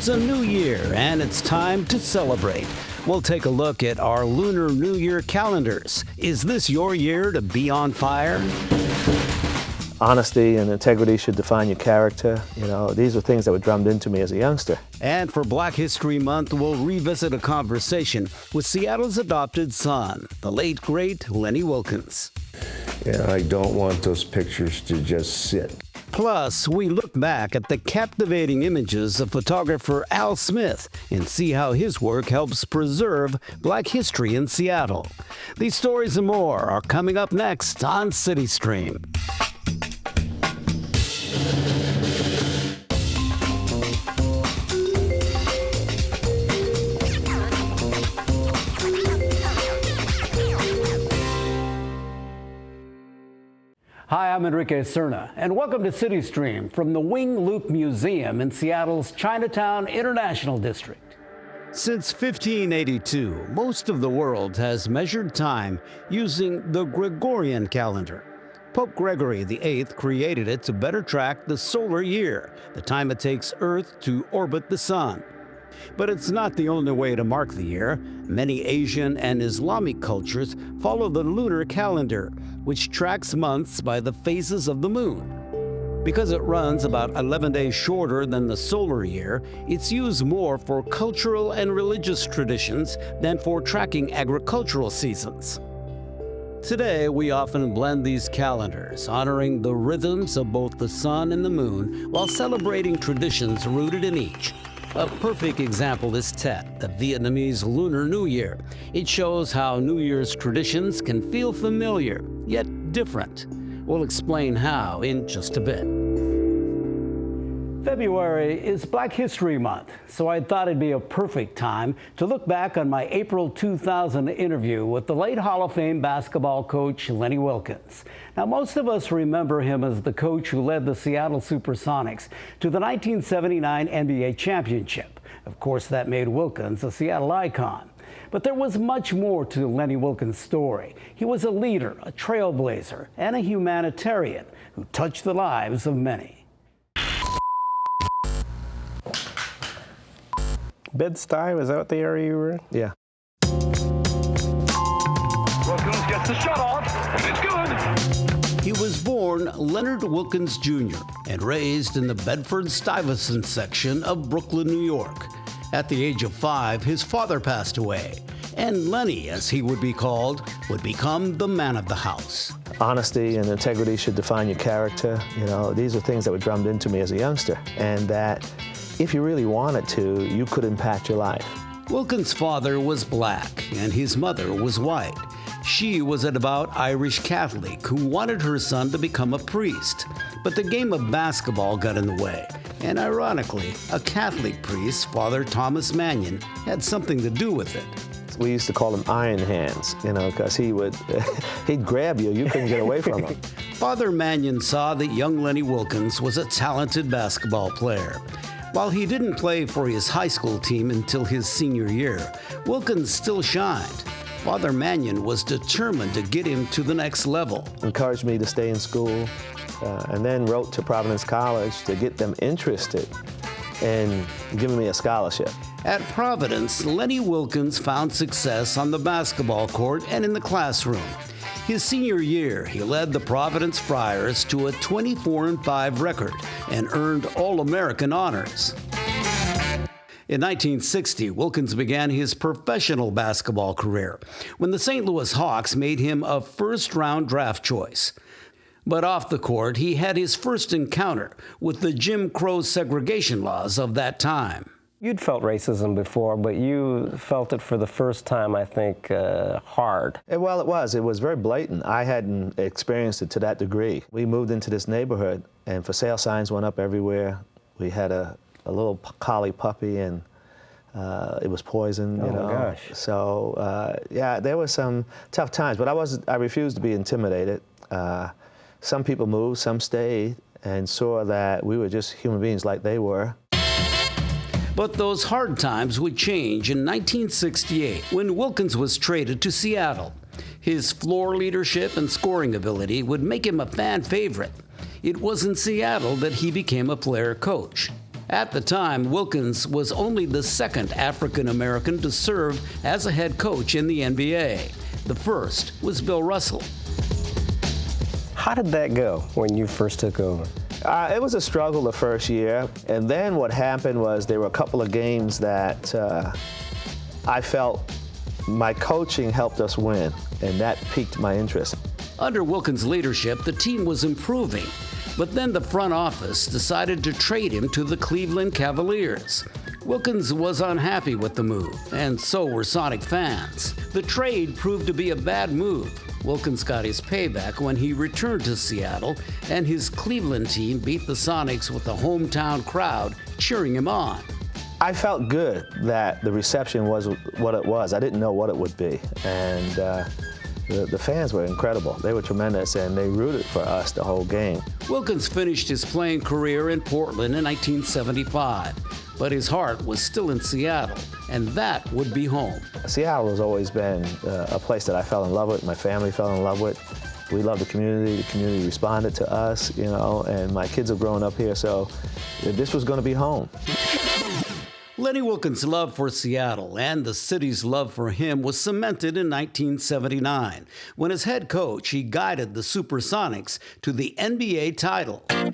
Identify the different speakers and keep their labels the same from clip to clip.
Speaker 1: It's a new year, and it's time to celebrate. We'll take a look at our Lunar New Year calendars. Is this your year to be on fire?
Speaker 2: Honesty and integrity should define your character. You know, these are things that were drummed into me as a youngster.
Speaker 1: And for Black History Month, we'll revisit a conversation with Seattle's adopted son, the late, great Lenny Wilkens.
Speaker 3: And I don't want those pictures to just sit.
Speaker 1: Plus, we look back at the captivating images of photographer Al Smith and see how his work helps preserve Black history in Seattle. These stories and more are coming up next on CityStream. Hi, I'm Enrique Cerna, and welcome to CityStream from the Wing Loop Museum in Seattle's Chinatown International District. Since 1582, most of the world has measured time using the Gregorian calendar. Pope Gregory VIII created it to better track the solar year, the time it takes Earth to orbit the sun. But it's not the only way to mark the year. Many Asian and Islamic cultures follow the lunar calendar, which tracks months by the phases of the moon. Because it runs about 11 days shorter than the solar year, it's used more for cultural and religious traditions than for tracking agricultural seasons. Today, we often blend these calendars, honoring the rhythms of both the sun and the moon while celebrating traditions rooted in each. A perfect example is Tet, the Vietnamese Lunar New Year. It shows how New Year's traditions can feel familiar, yet different. We'll explain how in just a bit. February is Black History Month, so I thought it'd be a perfect time to look back on my April 2000 interview with the late Hall of Fame basketball coach Lenny Wilkens. Now, most of us remember him as the coach who led the Seattle Supersonics to the 1979 NBA championship. Of course, that made Wilkens a Seattle icon. But there was much more to Lenny Wilkens' story. He was a leader, a trailblazer, and a humanitarian who touched the lives of many.
Speaker 2: Bed-Stuy, was that what the area you were in? Yeah.
Speaker 4: Wilkens gets the shot off, and it's good.
Speaker 1: He was born Leonard Wilkens Jr. and raised in the Bedford-Stuyvesant section of Brooklyn, New York. At the age of 5, his father passed away, and Lenny, as he would be called, would become the man of the house.
Speaker 2: Honesty and integrity should define your character. You know, these are things that were drummed into me as a youngster, and that if you really wanted to, you could impact your life.
Speaker 1: Wilkens' father was black, and his mother was white. She was a devout Irish Catholic who wanted her son to become a priest. But the game of basketball got in the way. And ironically, a Catholic priest, Father Thomas Mannion, had something to do with it.
Speaker 2: We used to call him Iron Hands, you know, because he'd grab you, you couldn't get away from him.
Speaker 1: Father Mannion saw that young Lenny Wilkens was a talented basketball player. While he didn't play for his high school team until his senior year, Wilkens still shined. Father Mannion was determined to get him to the next level.
Speaker 2: Encouraged me to stay in school, and then wrote to Providence College to get them interested in giving me a scholarship.
Speaker 1: At Providence, Lenny Wilkens found success on the basketball court and in the classroom. His senior year, he led the Providence Friars to a 24-5 record and earned All-American honors. In 1960, Wilkens began his professional basketball career when the St. Louis Hawks made him a first-round draft choice. But off the court, he had his first encounter with the Jim Crow segregation laws of that time.
Speaker 5: You'd felt racism before, but you felt it for the first time, I think, hard.
Speaker 2: Well, it was very blatant. I hadn't experienced it to that degree. We moved into this neighborhood, and for sale signs went up everywhere. We had a little collie puppy, and it was poisoned, you know.
Speaker 5: Oh, gosh.
Speaker 2: So, yeah, there were some tough times, but I refused to be intimidated. Some people moved, some stayed, and saw that we were just human beings like they were.
Speaker 1: But those hard times would change in 1968 when Wilkens was traded to Seattle. His floor leadership and scoring ability would make him a fan favorite. It was in Seattle that he became a player coach. At the time, Wilkens was only the second African American to serve as a head coach in the NBA. The first was Bill Russell.
Speaker 5: How did that go when you first took over?
Speaker 2: It was a struggle the first year, and then what happened was there were a couple of games that I felt my coaching helped us win, and that piqued my interest.
Speaker 1: Under Wilkens' leadership, the team was improving, but then the front office decided to trade him to the Cleveland Cavaliers. Wilkens was unhappy with the move, and so were Sonic fans. The trade proved to be a bad move. Wilkens got his payback when he returned to Seattle, and his Cleveland team beat the Sonics with a hometown crowd cheering him on.
Speaker 2: I felt good that the reception was what it was. I didn't know what it would be, and the fans were incredible. They were tremendous, and they rooted for us the whole game.
Speaker 1: Wilkens finished his playing career in Portland in 1975, but his heart was still in Seattle, and that would be home.
Speaker 2: Seattle has always been a place that I fell in love with, my family fell in love with. We love the community responded to us, you know, and my kids have grown up here, so this was going to be home.
Speaker 1: Lenny Wilkens' love for Seattle and the city's love for him was cemented in 1979, when as head coach, he guided the Supersonics to the NBA title.
Speaker 4: The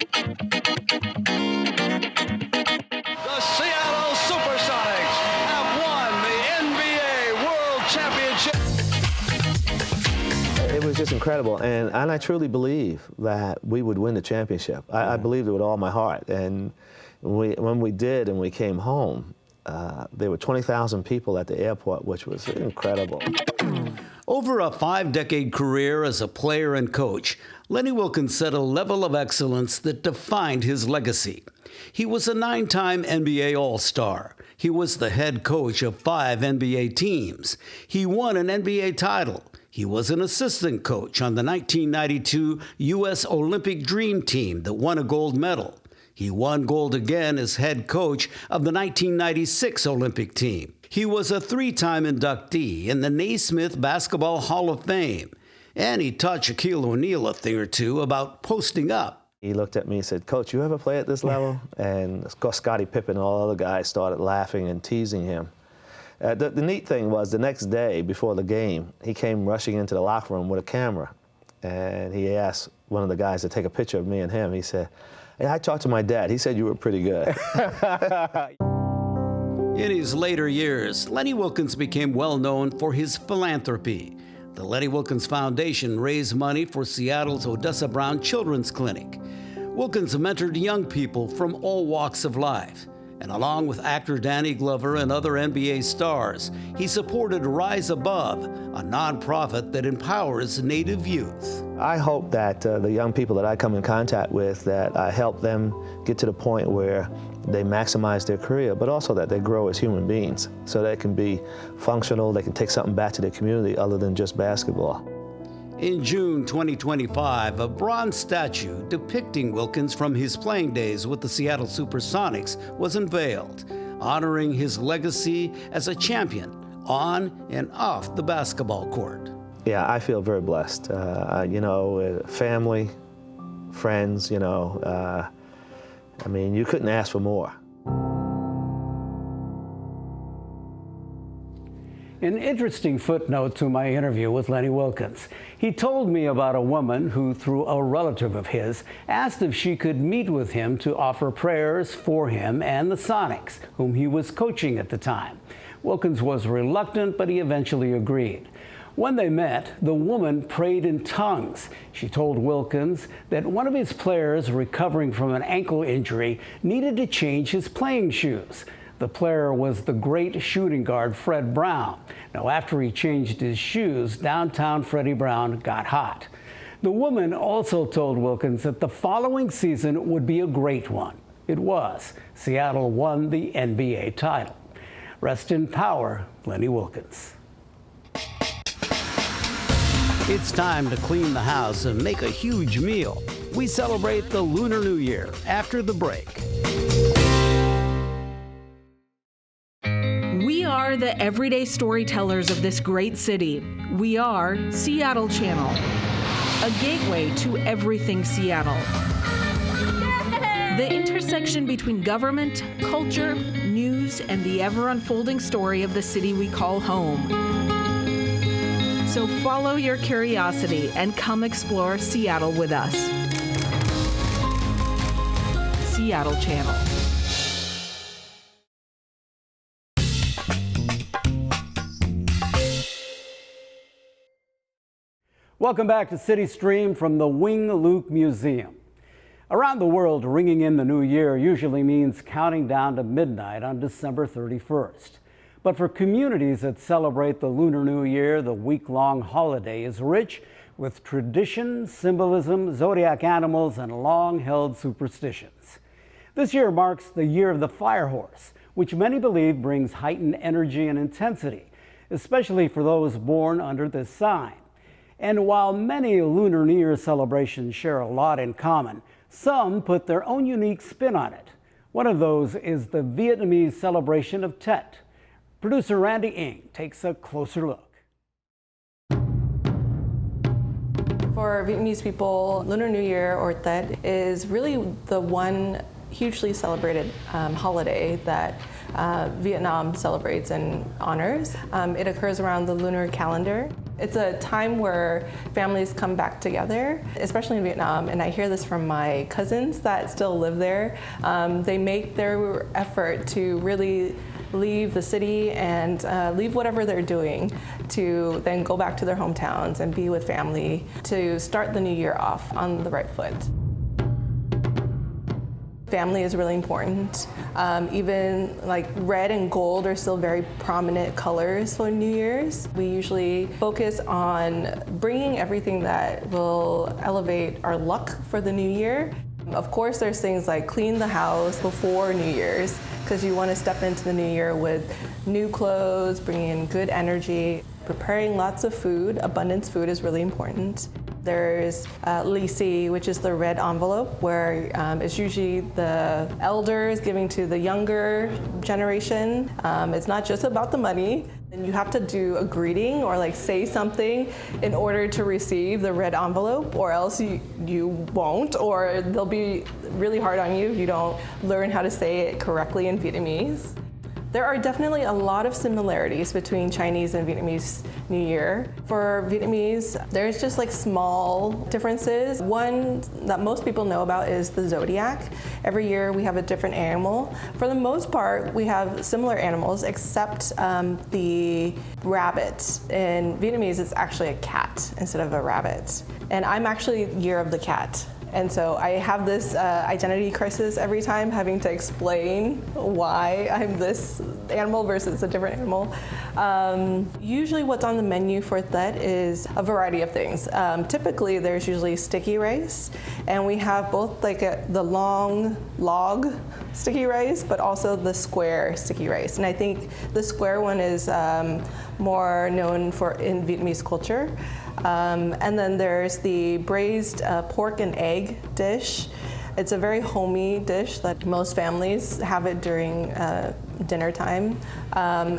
Speaker 4: Seattle Supersonics have won the NBA World Championship.
Speaker 2: It was just incredible, and I truly believe that we would win the championship. I believed it with all my heart, and when we did and we came home, there were 20,000 people at the airport, which was incredible.
Speaker 1: Over a 5-decade career as a player and coach, Lenny Wilkens set a level of excellence that defined his legacy. He was a 9-time NBA All-Star. He was the head coach of 5 NBA teams. He won an NBA title. He was an assistant coach on the 1992 U.S. Olympic Dream Team that won a gold medal. He won gold again as head coach of the 1996 Olympic team. He was a 3-time inductee in the Naismith Basketball Hall of Fame. And he taught Shaquille O'Neal a thing or two about posting up.
Speaker 2: He looked at me and said, "Coach, you ever play at this level?" And of course, Scottie Pippen and all the other guys started laughing and teasing him. The neat thing was the next day before the game, he came rushing into the locker room with a camera. And he asked one of the guys to take a picture of me and him. He said, "Hey, I talked to my dad. He said you were pretty good."
Speaker 1: In his later years, Lenny Wilkens became well known for his philanthropy. The Lenny Wilkens Foundation raised money for Seattle's Odessa Brown Children's Clinic. Wilkens mentored young people from all walks of life. And along with actor Danny Glover and other NBA stars, he supported Rise Above, a nonprofit that empowers Native youth.
Speaker 2: I hope that the young people that I come in contact with, that I help them get to the point where they maximize their career, but also that they grow as human beings so they can be functional, they can take something back to their community other than just basketball.
Speaker 1: In June 2025, a bronze statue depicting Wilkens from his playing days with the Seattle Supersonics was unveiled, honoring his legacy as a champion on and off the basketball court.
Speaker 2: Yeah, I feel very blessed. You know, family, friends, you know, I mean, you couldn't ask for more.
Speaker 1: An interesting footnote to my interview with Lenny Wilkens. He told me about a woman who, through a relative of his, asked if she could meet with him to offer prayers for him and the Sonics, whom he was coaching at the time. Wilkens was reluctant, but he eventually agreed. When they met, the woman prayed in tongues. She told Wilkens that one of his players recovering from an ankle injury needed to change his playing shoes. The player was the great shooting guard Fred Brown. Now, after he changed his shoes, downtown Freddie Brown got hot. The woman also told Wilkens that the following season would be a great one. It was. Seattle won the NBA title. Rest in power, Lenny Wilkens. It's time to clean the house and make a huge meal. We celebrate the Lunar New Year after the break.
Speaker 6: We are the everyday storytellers of this great city. We are Seattle Channel, a gateway to everything Seattle. the intersection between government, culture, news, and the ever-unfolding story of the city we call home. So follow your curiosity and come explore Seattle with us. Seattle Channel.
Speaker 1: Welcome back to CityStream from the Wing Luke Museum. Around the world, ringing in the new year usually means counting down to midnight on December 31st. But for communities that celebrate the Lunar New Year, the week-long holiday is rich with tradition, symbolism, zodiac animals, and long-held superstitions. This year marks the year of the fire horse, which many believe brings heightened energy and intensity, especially for those born under this sign. And while many Lunar New Year celebrations share a lot in common, some put their own unique spin on it. One of those is the Vietnamese celebration of Tet. Producer Randy Ng takes a closer look.
Speaker 7: For Vietnamese people, Lunar New Year or Tet is really the one hugely celebrated holiday that Vietnam celebrates and honors. It occurs around the lunar calendar. It's a time where families come back together, especially in Vietnam, and I hear this from my cousins that still live there. They make their effort to really leave the city and leave whatever they're doing to then go back to their hometowns and be with family to start the new year off on the right foot. Family is really important. Even like red and gold are still very prominent colors for New Year's. We usually focus on bringing everything that will elevate our luck for the new year. Of course, there's things like clean the house before New Year's because you want to step into the new year with new clothes, bringing in good energy. Preparing lots of food, abundance food is really important. There's lì xì, which is the red envelope, where it's usually the elders giving to the younger generation. It's not just about the money. And you have to do a greeting or like say something in order to receive the red envelope, or else you won't, or they'll be really hard on you if you don't learn how to say it correctly in Vietnamese. There are definitely a lot of similarities between Chinese and Vietnamese New Year. For Vietnamese, there's just like small differences. One that most people know about is the zodiac. Every year we have a different animal. For the most part, we have similar animals except the rabbit. In Vietnamese, it's actually a cat instead of a rabbit. And I'm actually year of the cat. And so I have this identity crisis every time, having to explain why I'm this animal versus a different animal. Usually what's on the menu for Tet is a variety of things. Typically there's usually sticky rice, and we have both like the long log sticky rice, but also the square sticky rice. And I think the square one is more known in Vietnamese culture. And then there's the braised pork and egg dish. It's a very homey dish that most families have it during dinner time.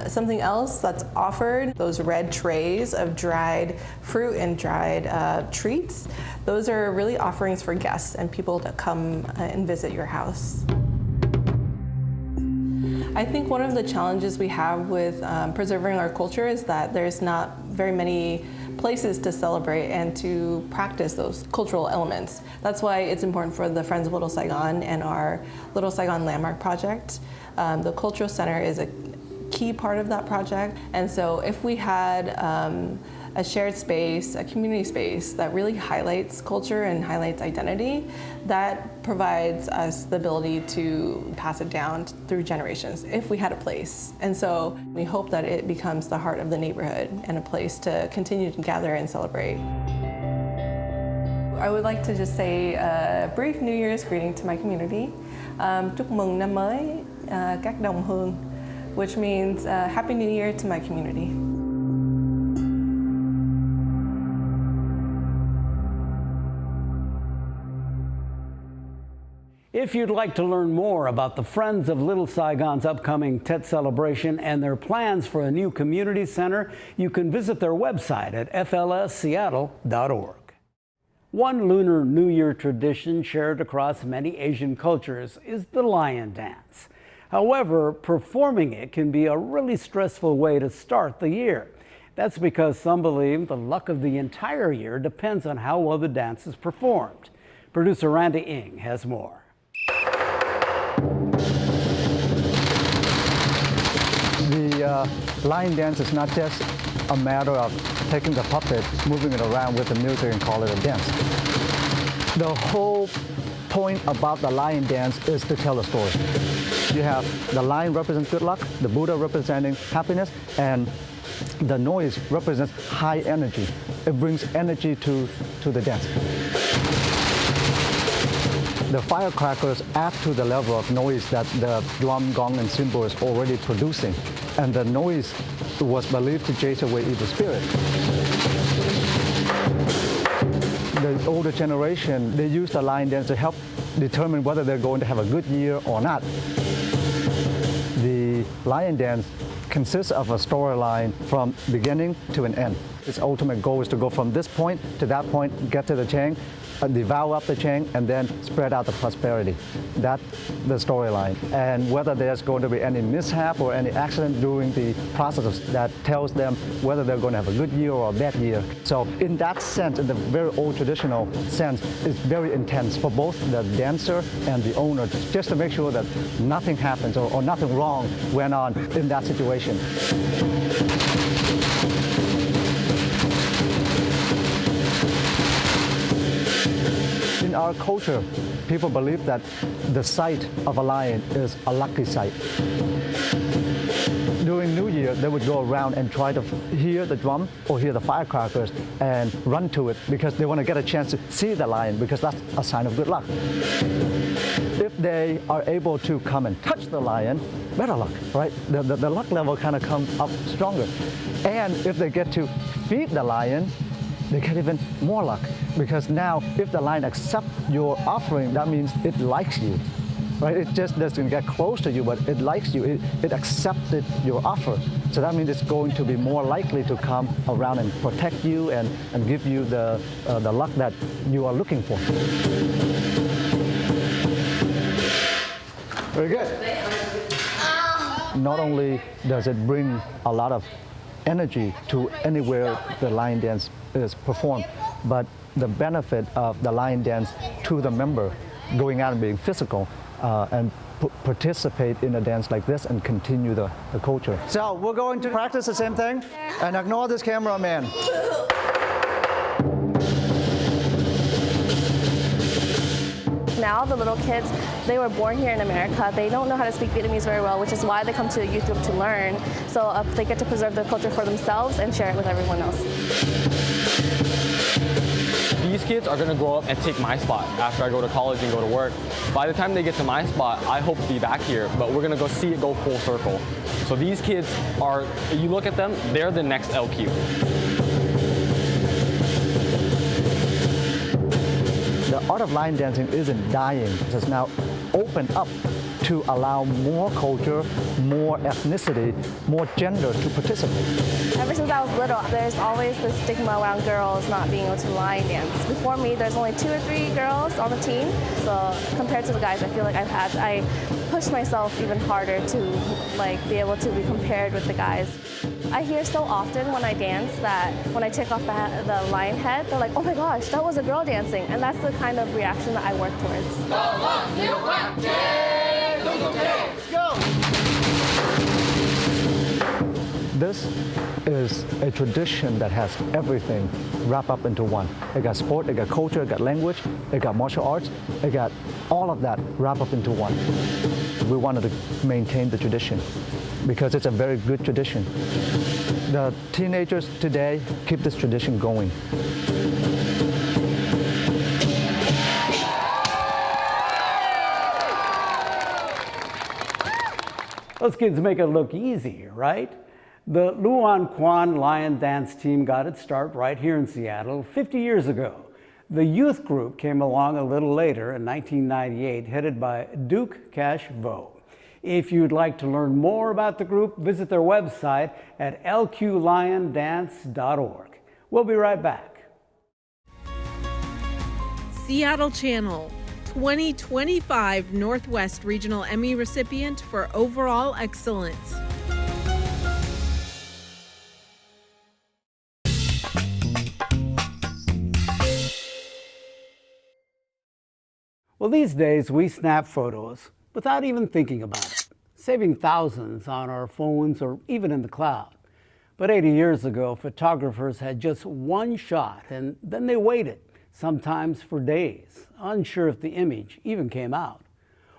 Speaker 7: Something else that's offered, those red trays of dried fruit and dried treats. Those are really offerings for guests and people that come and visit your house. I think one of the challenges we have with preserving our culture is that there's not very many places to celebrate and to practice those cultural elements. That's why it's important for the Friends of Little Saigon and our Little Saigon Landmark Project. The Cultural Center is a key part of that project. And so if we had a shared space, a community space that really highlights culture and highlights identity, that provides us the ability to pass it down through generations if we had a place. And so we hope that it becomes the heart of the neighborhood and a place to continue to gather and celebrate. I would like to just say a brief New Year's greeting to my community. Chúc mừng năm mới các đồng hương, which means Happy New Year to my community.
Speaker 1: If you'd like to learn more about the Friends of Little Saigon's upcoming Tet celebration and their plans for a new community center, you can visit their website at flsseattle.org. One Lunar New Year tradition shared across many Asian cultures is the lion dance. However, performing it can be a really stressful way to start the year. That's because some believe the luck of the entire year depends on how well the dance is performed. Producer Randy Ng has more.
Speaker 8: The lion dance is not just a matter of taking the puppet, moving it around with the music and call it a dance. The whole point about the lion dance is to tell a story. You have the lion represents good luck, the Buddha representing happiness, and the noise represents high energy. It brings energy to the dance. The firecrackers add to the level of noise that the drum, gong, and cymbal is already producing. And the noise was believed to chase away evil spirit. The older generation, they use the lion dance to help determine whether they're going to have a good year or not. The lion dance consists of a storyline from beginning to an end. Its ultimate goal is to go from this point to that point, get to the Chang, devour up the Chang, and then spread out the prosperity. That's the storyline. And whether there's going to be any mishap or any accident during the process, that tells them whether they're going to have a good year or a bad year. So in that sense, in the very old traditional sense, it's very intense for both the dancer and the owner, just to make sure that nothing happens or nothing wrong went on in that situation. In our culture, people believe that the sight of a lion is a lucky sight. During New Year, they would go around and try to hear the drum or hear the firecrackers and run to it because they want to get a chance to see the lion, because that's a sign of good luck. If they are able to come and touch the lion, better luck, right? The luck level kind of comes up stronger. And if they get to feed the lion, they get even more luck, because now if the lion accepts your offering, that means it likes you, right? It just doesn't get close to you, but it likes you. It accepted your offer. So that means it's going to be more likely to come around and protect you and give you the luck that you are looking for. Very good. Not only does it bring a lot of energy to anywhere the lion dance is performed, but the benefit of the lion dance to the member going out and being physical and participate in a dance like this and continue the culture. So we're going to practice the same thing and ignore this cameraman.
Speaker 9: Now the little kids, they were born here in America. They don't know how to speak Vietnamese very well, which is why they come to a youth group to learn. So they get to preserve their culture for themselves and share it with everyone else.
Speaker 10: These kids are going to grow up and take my spot after I go to college and go to work. By the time they get to my spot, I hope to be back here, but we're going to go see it go full circle. So these kids are, you look at them, they're the next LQ.
Speaker 8: The art of lion dancing isn't dying. It's now opened up to allow more culture, more ethnicity, more gender to participate.
Speaker 9: Ever since I was little, there's always this stigma around girls not being able to lion dance. Before me, there's only 2 or 3 girls on the team. So compared to the guys, I feel like I pushed myself even harder to be able to be compared with the guys. I hear so often when I dance that when I take off the lion head, they're like, oh my gosh, that was a girl dancing. And that's the kind of reaction that I work towards.
Speaker 8: Go! This is a tradition that has everything wrapped up into one. It got sport, it got culture, it got language, it got martial arts, it got all of that wrapped up into one. We wanted to maintain the tradition because it's a very good tradition. The teenagers today keep this tradition going.
Speaker 1: Those kids make it look easy, right? The Luan Quan Lion Dance team got its start right here in Seattle 50 years ago. The youth group came along a little later in 1998, headed by Duke Cash Vo. If you'd like to learn more about the group, visit their website at lqliondance.org. We'll be right back.
Speaker 6: Seattle Channel, 2025 Northwest Regional Emmy recipient for overall excellence.
Speaker 1: Well, these days we snap photos without even thinking about it, saving thousands on our phones or even in the cloud. But 80 years ago, photographers had just one shot and then they waited, sometimes for days, unsure if the image even came out.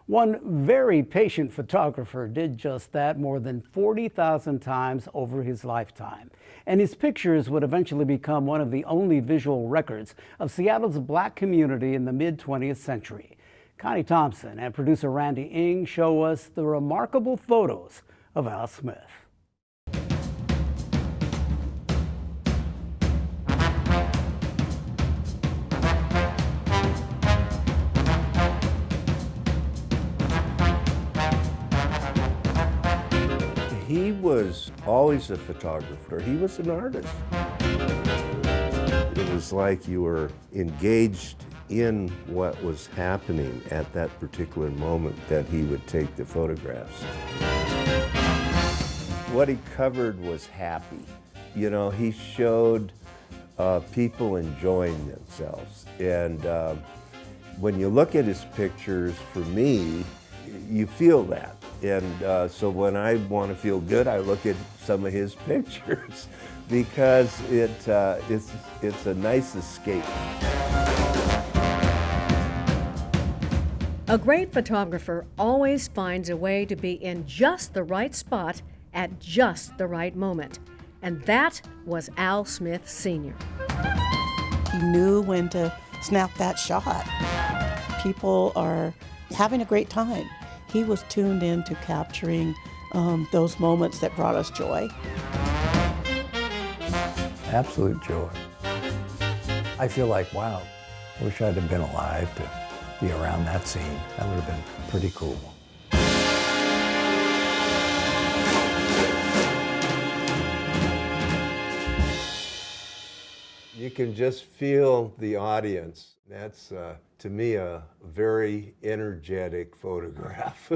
Speaker 1: One very patient photographer did just that more than 40,000 times over his lifetime. And his pictures would eventually become one of the only visual records of Seattle's Black community in the mid-20th century. Connie Thompson and producer Randy Ng show us the remarkable photos of Al Smith.
Speaker 3: He was always a photographer. He was an artist. It was like you were engaged in what was happening at that particular moment that he would take the photographs. What he covered was happy. You know, he showed people enjoying themselves. And when you look at his pictures, for me, you feel that. And so when I want to feel good, I look at some of his pictures because it's a nice escape.
Speaker 11: A great photographer always finds a way to be in just the right spot at just the right moment. And that was Al Smith Sr.
Speaker 12: He knew when to snap that shot. People are having a great time. He was tuned in to capturing those moments that brought us joy.
Speaker 13: Absolute joy. I feel like, wow, I wish I'd have been alive to be around that scene. That would have been pretty cool.
Speaker 3: You can just feel the audience. That's, to me, a very energetic photograph.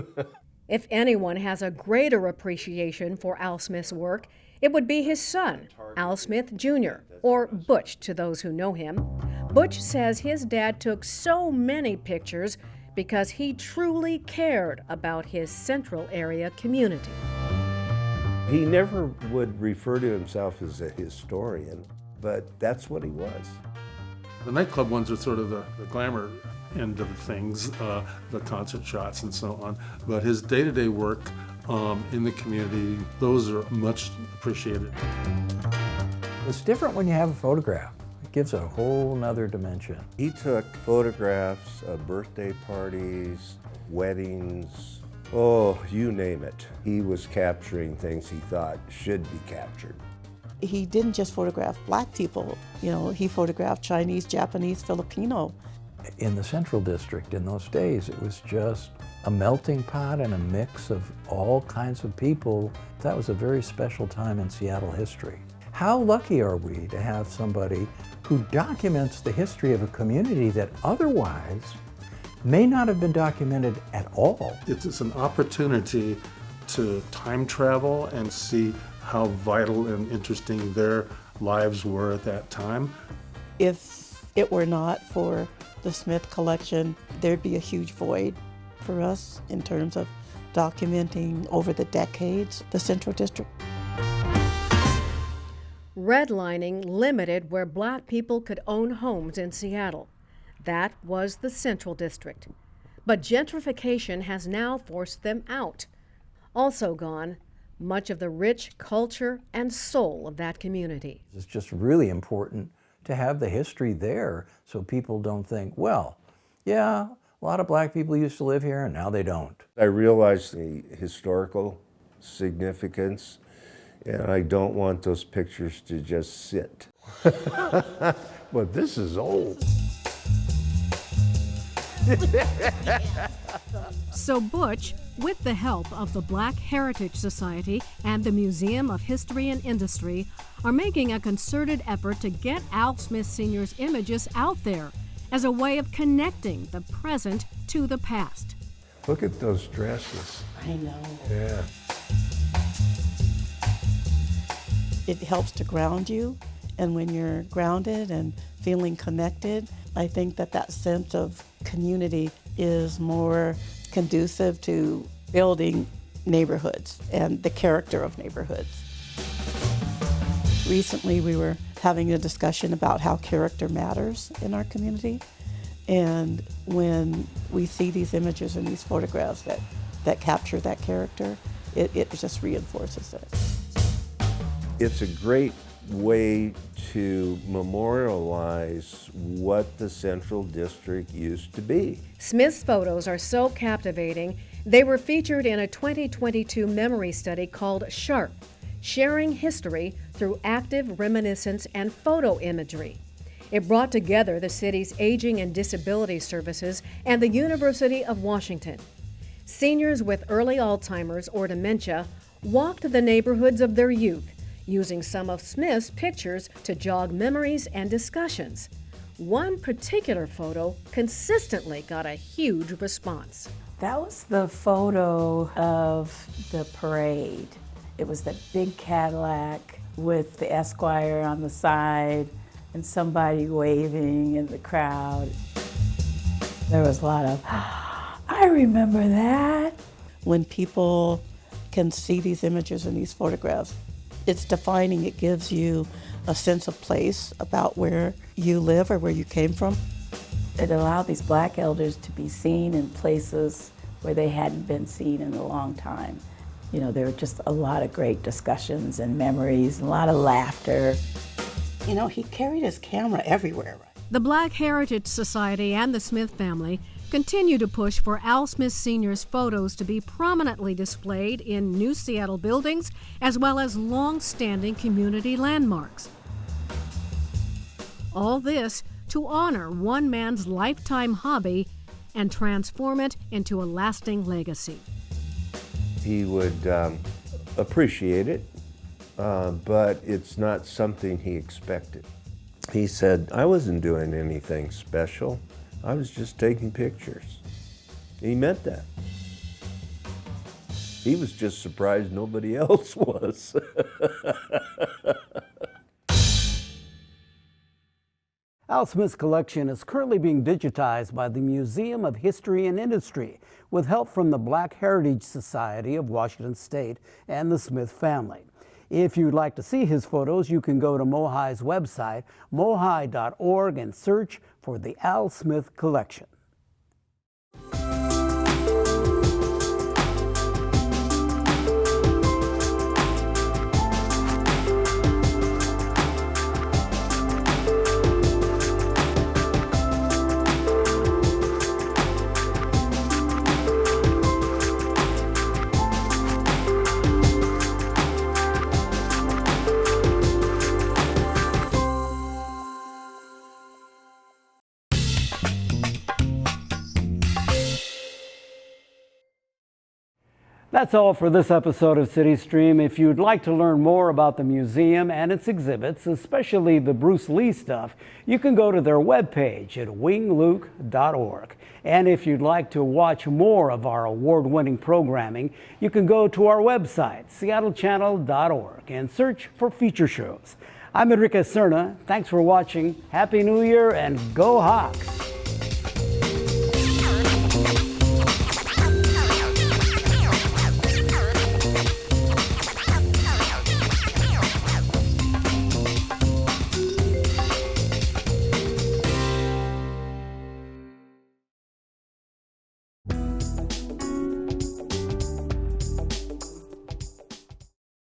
Speaker 11: If anyone has a greater appreciation for Al Smith's work, it would be his son, Al Smith Jr., or Butch to those who know him. Butch says his dad took so many pictures because he truly cared about his Central area community.
Speaker 3: He never would refer to himself as a historian, but that's what he was.
Speaker 14: The nightclub ones are sort of the glamour end of things, the concert shots and so on. But his day-to-day work in the community, those are much appreciated.
Speaker 13: It's different when you have a photograph. It gives a whole nother dimension.
Speaker 3: He took photographs of birthday parties, weddings, oh, you name it. He was capturing things he thought should be captured.
Speaker 12: He didn't just photograph Black people, you know, he photographed Chinese, Japanese, Filipino.
Speaker 13: In the Central District in those days, it was just a melting pot and a mix of all kinds of people. That was a very special time in Seattle history. How lucky are we to have somebody who documents the history of a community that otherwise may not have been documented at all?
Speaker 14: It's an opportunity to time travel and see how vital and interesting their lives were at that time.
Speaker 12: If it were not for the Smith collection, there'd be a huge void for us in terms of documenting over the decades the Central District.
Speaker 11: Redlining limited where Black people could own homes in Seattle. That was the Central District. But gentrification has now forced them out. Also gone, much of the rich culture and soul of that community.
Speaker 13: It's just really important to have the history there so people don't think, well, yeah, a lot of Black people used to live here and now they don't.
Speaker 3: I realized the historical significance, and I don't want those pictures to just sit. But this is old.
Speaker 11: So Butch, with the help of the Black Heritage Society and the Museum of History and Industry, are making a concerted effort to get Al Smith Sr.'s images out there as a way of connecting the present to the past.
Speaker 3: Look at those dresses.
Speaker 12: I know.
Speaker 3: Yeah.
Speaker 12: It helps to ground you, and when you're grounded and feeling connected, I think that that sense of community is more conducive to building neighborhoods and the character of neighborhoods. Recently, we were having a discussion about how character matters in our community, and when we see these images and these photographs that capture that character, it just reinforces it.
Speaker 3: It's a great way to memorialize what the Central District used to be.
Speaker 11: Smith's photos are so captivating, they were featured in a 2022 memory study called SHARP, Sharing History Through Active Reminiscence and Photo Imagery. It brought together the city's Aging and Disability Services and the University of Washington. Seniors with early Alzheimer's or dementia walked the neighborhoods of their youth, using some of Smith's pictures to jog memories and discussions. One particular photo consistently got a huge response.
Speaker 15: That was the photo of the parade. It was that big Cadillac with the Esquire on the side and somebody waving in the crowd. There was a lot of, I remember that.
Speaker 12: When people can see these images and these photographs, it's defining. It gives you a sense of place about where you live or where you came from.
Speaker 15: It allowed these Black elders to be seen in places where they hadn't been seen in a long time. You know, there were just a lot of great discussions and memories, a lot of laughter.
Speaker 12: You know, he carried his camera everywhere.
Speaker 11: The Black Heritage Society and the Smith family continue to push for Al Smith Sr.'s photos to be prominently displayed in new Seattle buildings as well as long-standing community landmarks. All this to honor one man's lifetime hobby and transform it into a lasting legacy.
Speaker 3: He would appreciate it, but it's not something he expected. He said, I wasn't doing anything special. I was just taking pictures. He meant that. He was just surprised nobody else was.
Speaker 1: Al Smith's collection is currently being digitized by the Museum of History and Industry with help from the Black Heritage Society of Washington State and the Smith family. If you'd like to see his photos, you can go to MOHI's website, mohi.org, and search for the Al Smith Collection. That's all for this episode of CityStream. If you'd like to learn more about the museum and its exhibits, especially the Bruce Lee stuff, you can go to their webpage at wingluke.org. And if you'd like to watch more of our award-winning programming, you can go to our website, seattlechannel.org, and search for feature shows. I'm Enrique Cerna. Thanks for watching. Happy New Year and go Hawks!